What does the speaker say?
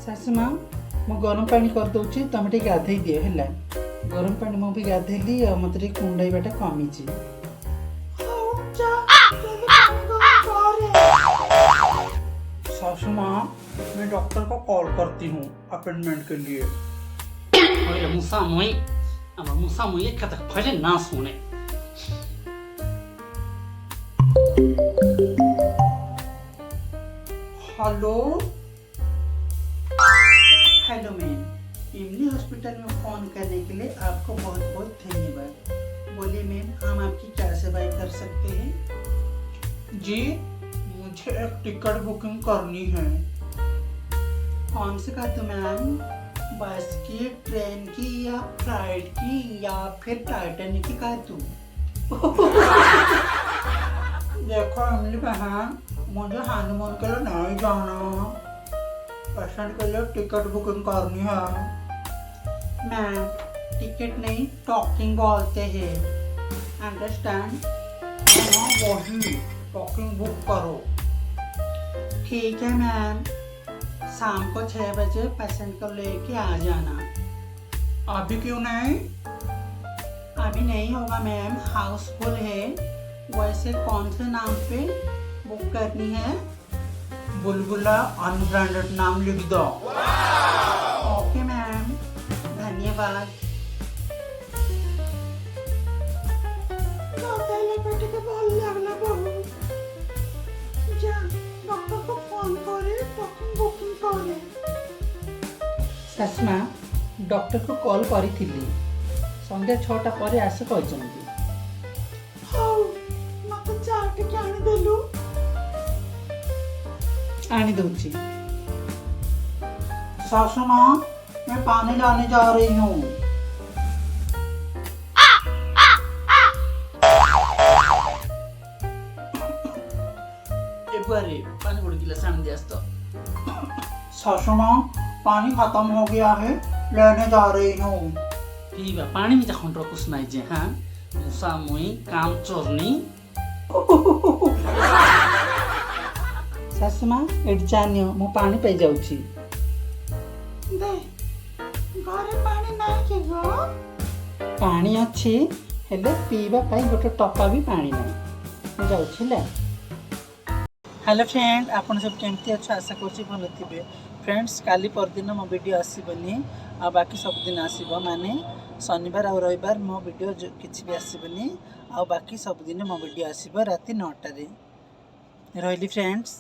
शाशु माँ मु गरम पानी कर दूची तुम टे गाधे दियो है। गरम पानी मु भी गाधेली और मत कुंडाइबाटा कमी। शाशु माँ मैं डॉक्टर को कॉल करती हूँ अपॉइंटमेंट के लिए। मुसा मुई कता पहले ना सुने। हेलो हेलो मैम, इमली हॉस्पिटल में फ़ोन करने के लिए आपको बहुत बहुत धन्यवाद। बोलिए मैम, हम आपकी क्या सेवाएं कर सकते हैं? जी मुझे एक टिकट बुकिंग करनी है। कौन से का तो मैम, बस की, ट्रेन की या फ्लाइट की या फिर टाइटैनिक की का तू? देखो इमली बहन, मुझे हनीमून के लिए नहीं जाना, पेशेंट के लिए टिकट बुकिंग करनी है। मैम टिकट नहीं टॉकिंग बोलते हैं, अंडरस्टैंड? हाँ वही टॉकिंग बुक करो। ठीक है मैम, शाम को 6 बजे पेशेंट को लेके आ जाना। अभी क्यों नहीं? अभी नहीं होगा मैम, हाउसफुल है। वैसे कौन से नाम पे बुक करनी है? बुलबुला अनब्रांडेड नाम लिख दो। ओके मैम, धन्यवाद। शाशुमा डॉक्टर को कॉल करी थी, संध्या 6टा पर आसे कहते। आनी दूची। सासू माँ मैं पानी लाने जा रही हूँ। एक बार पानी बड़ी गिलास आने दिया तो। सासू माँ पानी खत्म हो गया है, लेने जा रही हूँ। ठीक है, पानी में जाखन रो कुछ नहीं जे। हाँ मुसा मुई काम चोरनी। शाशु माँ एटी जानियो मु पानी पे जाऊची। पानी अच्छी हेले पीवा पाई गोटे टपा भी पानी नहीं जाऊची ले। हेलो फ्रेंड, आपन सब केमती अच्छा आशा करछि भल थिबे। फ्रेंड्स काली परदिन मो वीडियो आसीबनी आ बाकी सब दिन आसीबो, माने शनिवार और रविवार मो वीडियो किछि भी आसीबनी आ बाकी सब दिन मो वीडियो आसीबो राति 9टा रे। रहली फ्रेंड्स।